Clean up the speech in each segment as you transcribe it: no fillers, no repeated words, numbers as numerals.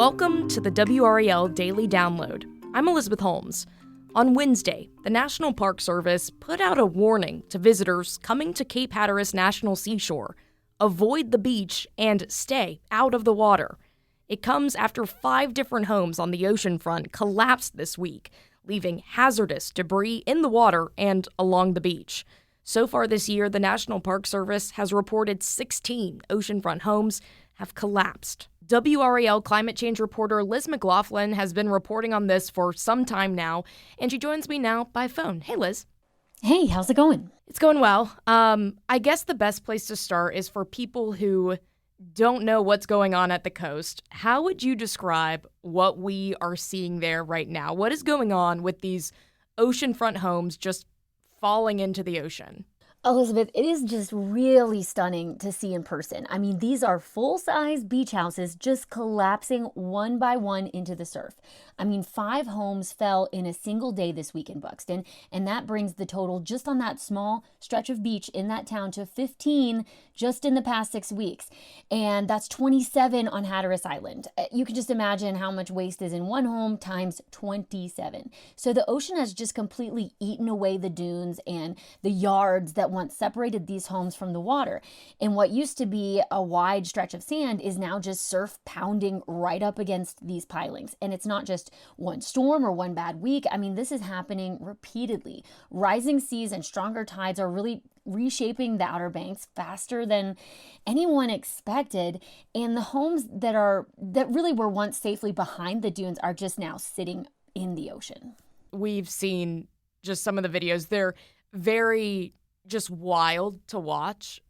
Welcome to the WRAL Daily Download. I'm Elizabeth Holmes. On Wednesday, the National Park Service put out a warning to visitors coming to Cape Hatteras National Seashore. Avoid the beach and stay out of the water. It comes after 5 different homes on the oceanfront collapsed this week, leaving hazardous debris in the water and along the beach. So far this year, the National Park Service has reported 16 oceanfront homes have collapsed. WRAL climate change reporter Liz McLaughlin has been reporting on this for some time now, and she joins me now by phone. Hey, Liz. Hey, how's it going? It's going well. I guess the best place to start is for people who don't know what's going on at the coast. How would you describe what we are seeing there right now? What is going on with these oceanfront homes just falling into the ocean? Elizabeth, it is just really stunning to see in person. I mean, these are full-size beach houses just collapsing one by one into the surf. I mean, 5 homes fell in a single day this week in Buxton, and that brings the total just on that small stretch of beach in that town to 15 just in the past 6 weeks. And that's 27 on Hatteras Island. You can just imagine how much waste is in one home times 27. So the ocean has just completely eaten away the dunes and the yards that once separated these homes from the water. And what used to be a wide stretch of sand is now just surf pounding right up against these pilings. And it's not just one storm or one bad week. I mean, this is happening repeatedly. Rising seas and stronger tides are really reshaping the Outer Banks faster than anyone expected. And the homes that really were once safely behind the dunes are just now sitting in the ocean. We've seen just some of the videos. They're very just wild to watch,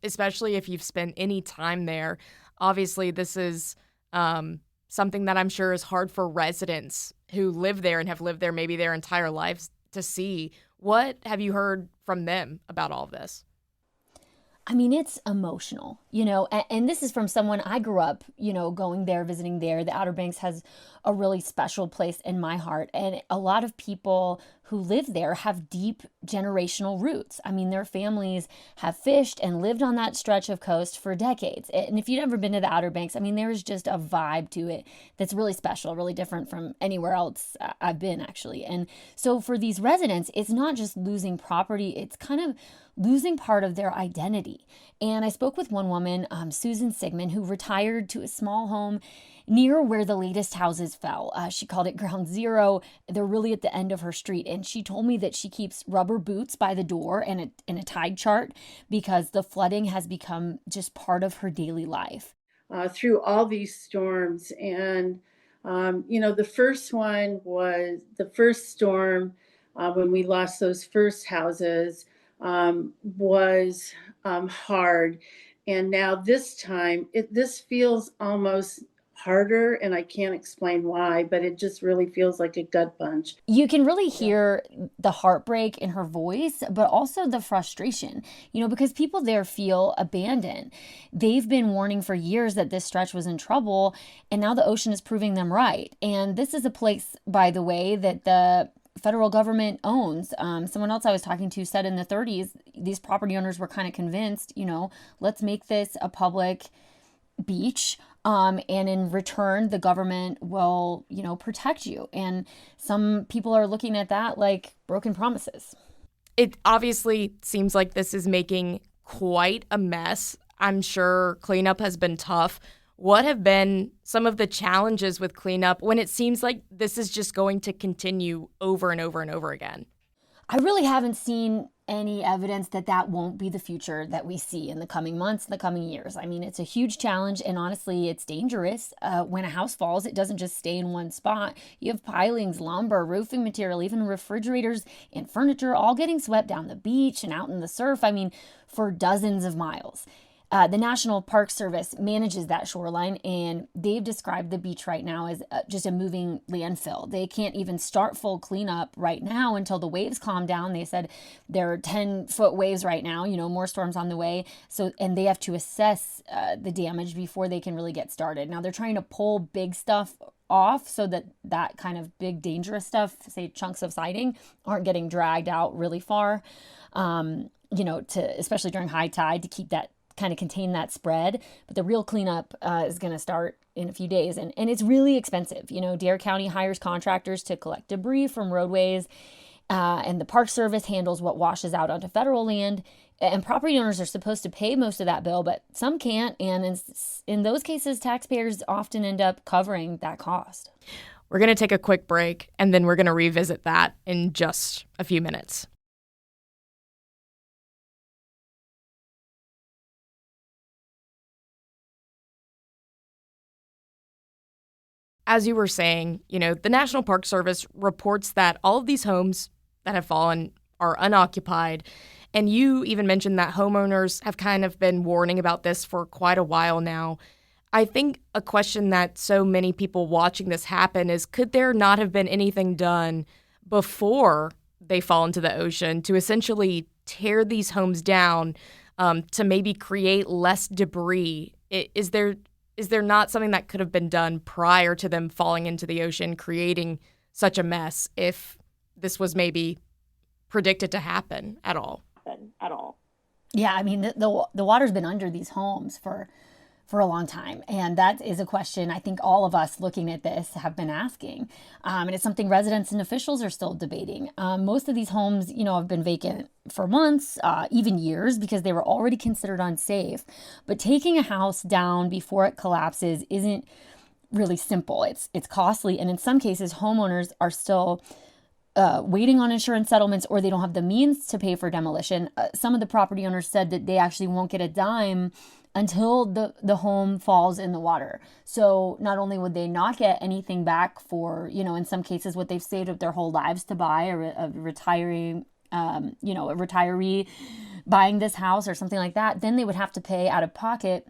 especially if you've spent any time there. Obviously, this is something that I'm sure is hard for residents who live there and have lived there maybe their entire lives to see. What have you heard from them about all of this? I mean, it's emotional, and this is from someone I grew up, going there, visiting there. The Outer Banks has a really special place in my heart. And a lot of people who live there have deep generational roots. I mean, their families have fished and lived on that stretch of coast for decades. And if you've ever been to the Outer Banks, I mean, there's just a vibe to it that's really special, really different from anywhere else I've been, actually. And so for these residents, it's not just losing property, it's kind of losing part of their identity. And I spoke with one woman, Susan Sigmund, who retired to a small home near where the latest houses fell. She called it Ground Zero. They're really at the end of her street. And she told me that she keeps rubber boots by the door and a tide chart because the flooding has become just part of her daily life. Through all these storms. And, the first one was the first storm when we lost those first houses was hard. And now this time, this feels almost harder, and I can't explain why, but it just really feels like a gut punch. You can really hear the heartbreak in her voice, but also the frustration, because people there feel abandoned. They've been warning for years that this stretch was in trouble, and now the ocean is proving them right. And this is a place, by the way, that the federal government owns. Someone else I was talking to said in the 30s, these property owners were kind of convinced, let's make this a public beach. And in return, the government will, protect you. And some people are looking at that like broken promises. It obviously seems like this is making quite a mess. I'm sure cleanup has been tough. What have been some of the challenges with cleanup when it seems like this is just going to continue over and over and over again? I really haven't seen any evidence that won't be the future that we see in the coming months, the coming years. I mean, it's a huge challenge, and honestly, it's dangerous. When a house falls, it doesn't just stay in one spot. You have pilings, lumber, roofing material, even refrigerators and furniture all getting swept down the beach and out in the surf, for dozens of miles. The National Park Service manages that shoreline, and they've described the beach right now as just a moving landfill. They can't even start full cleanup right now until the waves calm down. They said there are 10-foot waves right now, more storms on the way. And they have to assess the damage before they can really get started. Now they're trying to pull big stuff off so that kind of big dangerous stuff, say chunks of siding, aren't getting dragged out really far, especially during high tide, to keep that kind of contain that spread. But the real cleanup is going to start in a few days. And it's really expensive. Dare County hires contractors to collect debris from roadways, and the Park Service handles what washes out onto federal land. And property owners are supposed to pay most of that bill, but some can't. And in those cases, taxpayers often end up covering that cost. We're going to take a quick break, and then we're going to revisit that in just a few minutes. As you were saying, the National Park Service reports that all of these homes that have fallen are unoccupied. And you even mentioned that homeowners have kind of been warning about this for quite a while now. I think a question that so many people watching this happen is, could there not have been anything done before they fall into the ocean to essentially tear these homes down, to maybe create less debris? Is there not something that could have been done prior to them falling into the ocean, creating such a mess, if this was maybe predicted to happen at all? Yeah, I mean, the water's been under these homes for a long time. And that is a question I think all of us looking at this have been asking. And it's something residents and officials are still debating. Most of these homes, have been vacant for months, even years, because they were already considered unsafe. But taking a house down before it collapses isn't really simple. It's costly. And in some cases, homeowners are still waiting on insurance settlements, or they don't have the means to pay for demolition. Some of the property owners said that they actually won't get a dime until the home falls in the water. So not only would they not get anything back for, in some cases, what they've saved up their whole lives to buy, or a retiree buying this house or something like that, then they would have to pay out of pocket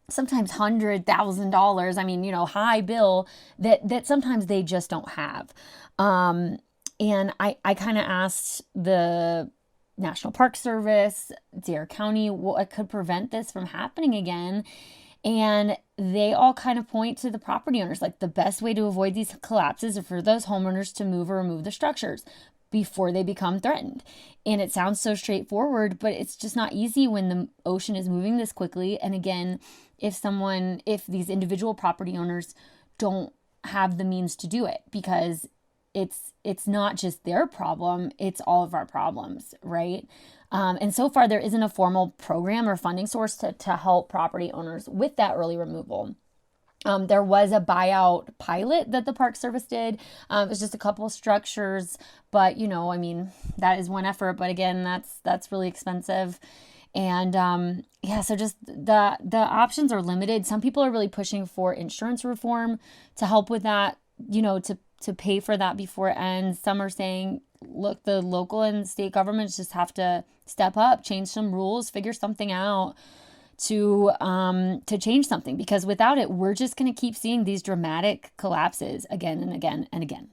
sometimes $100,000. I mean, high bill that sometimes they just don't have. And I kind of asked the National Park Service, Dare County, what could prevent this from happening again. And they all kind of point to the property owners, like the best way to avoid these collapses is for those homeowners to move or remove the structures before they become threatened. And it sounds so straightforward, but it's just not easy when the ocean is moving this quickly. And again, if these individual property owners don't have the means to do it, because it's not just their problem, it's all of our problems, right? And so far, there isn't a formal program or funding source to help property owners with that early removal. There was a buyout pilot that the Park Service did. It was just a couple of structures, but that is one effort. But again, that's really expensive. And so just the options are limited. Some people are really pushing for insurance reform to help with that, to pay for that before it ends. Some are saying, look, the local and state governments just have to step up, change some rules, figure something out to change something, because without it, we're just going to keep seeing these dramatic collapses again and again and again.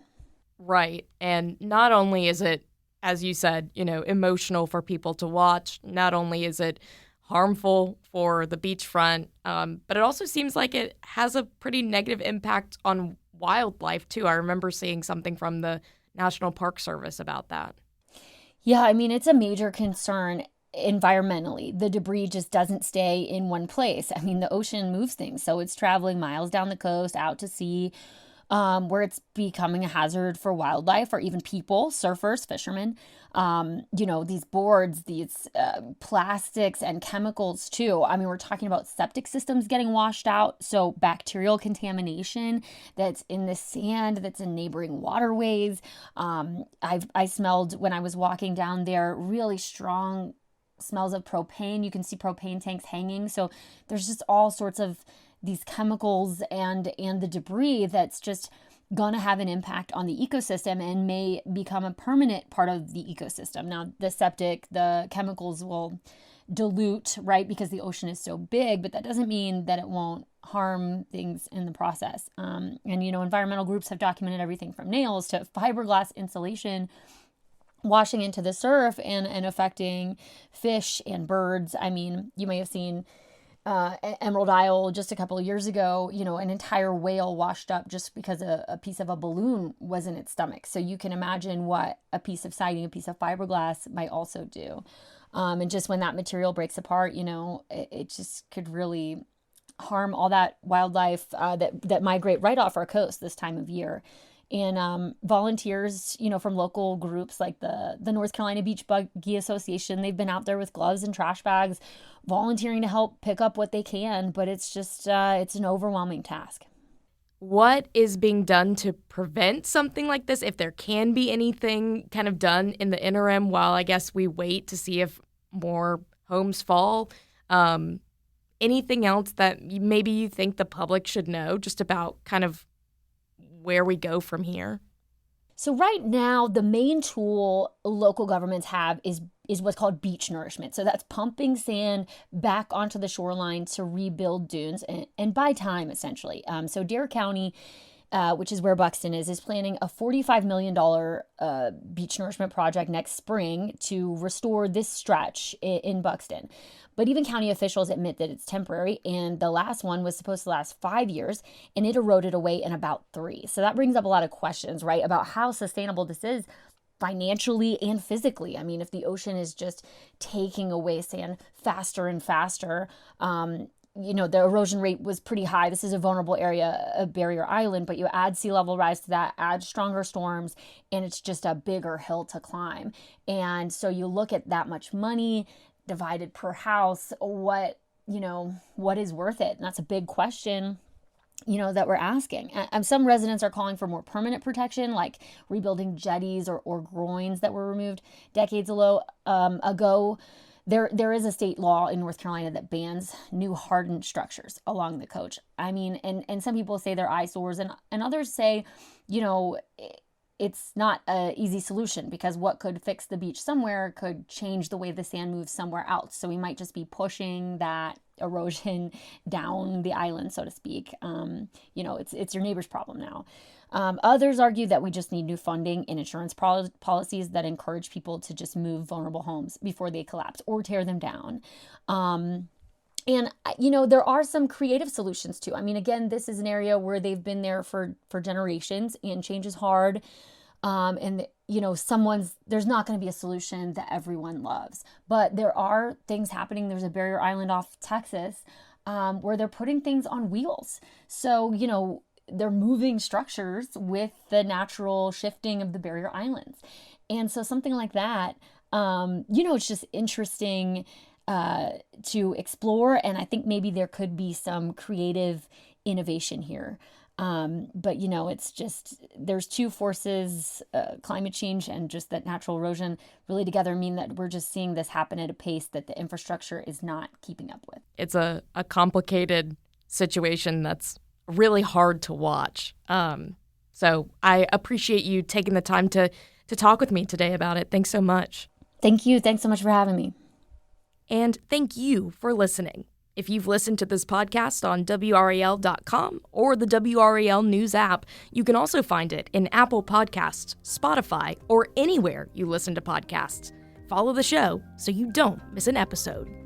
Right. And not only is it, as you said, emotional for people to watch, not only is it harmful for the beachfront, but it also seems like it has a pretty negative impact on wildlife too. I remember seeing something from the National Park Service about that. Yeah, I mean, it's a major concern environmentally. The debris just doesn't stay in one place. I mean, the ocean moves things, so it's traveling miles down the coast out to sea, where it's becoming a hazard for wildlife or even people, surfers, fishermen. These boards, these plastics and chemicals too. I mean, we're talking about septic systems getting washed out. So bacterial contamination that's in the sand, that's in neighboring waterways. I smelled, when I was walking down there, really strong smells of propane. You can see propane tanks hanging. So there's just all sorts of these chemicals and the debris that's just going to have an impact on the ecosystem and may become a permanent part of the ecosystem. Now, the chemicals will dilute, right, because the ocean is so big, but that doesn't mean that it won't harm things in the process. Environmental groups have documented everything from nails to fiberglass insulation washing into the surf and affecting fish and birds. I mean, you may have seen Emerald Isle just a couple of years ago, an entire whale washed up just because a piece of a balloon was in its stomach. So you can imagine what a piece of siding, a piece of fiberglass might also do. And just when that material breaks apart, it just could really harm all that wildlife that migrate right off our coast this time of year. And volunteers, from local groups like the North Carolina Beach Buggy Association, they've been out there with gloves and trash bags, volunteering to help pick up what they can. But it's just, it's an overwhelming task. What is being done to prevent something like this, if there can be anything kind of done in the interim while I guess we wait to see if more homes fall? Anything else that maybe you think the public should know just about kind of where we go from here? So right now, the main tool local governments have is what's called beach nourishment. So that's pumping sand back onto the shoreline to rebuild dunes and buy time, essentially. So Dare County, which is where Buxton is planning a $45 million beach nourishment project next spring to restore this stretch in Buxton. But even county officials admit that it's temporary, and the last one was supposed to last 5 years, and it eroded away in about 3. So that brings up a lot of questions, right, about how sustainable this is financially and physically. I mean, if the ocean is just taking away sand faster and faster, the erosion rate was pretty high. This is a vulnerable area, a barrier island, but you add sea level rise to that, add stronger storms, and it's just a bigger hill to climb. And so you look at that much money divided per house, what is worth it? And that's a big question, that we're asking. And some residents are calling for more permanent protection, like rebuilding jetties or groins that were removed decades ago. There is a state law in North Carolina that bans new hardened structures along the coast. I mean, and some people say they're eyesores, and others say, it's not an easy solution, because what could fix the beach somewhere could change the way the sand moves somewhere else. So we might just be pushing that erosion down the island, so to speak. It's your neighbor's problem now. Others argue that we just need new funding and insurance policies that encourage people to just move vulnerable homes before they collapse or tear them down. And there are some creative solutions too. I mean, again, this is an area where they've been there for generations, and change is hard. There's not going to be a solution that everyone loves, but there are things happening. There's a barrier island off Texas where they're putting things on wheels. So, they're moving structures with the natural shifting of the barrier islands. And so something like that, it's just interesting to explore. And I think maybe there could be some creative innovation here. But it's just, there's two forces, climate change and just that natural erosion really together mean that we're just seeing this happen at a pace that the infrastructure is not keeping up with. It's a complicated situation that's really hard to watch. So I appreciate you taking the time to talk with me today about it. Thanks so much. Thank you. Thanks so much for having me. And thank you for listening. If you've listened to this podcast on WRAL.com or the WRAL News app, you can also find it in Apple Podcasts, Spotify, or anywhere you listen to podcasts. Follow the show so you don't miss an episode.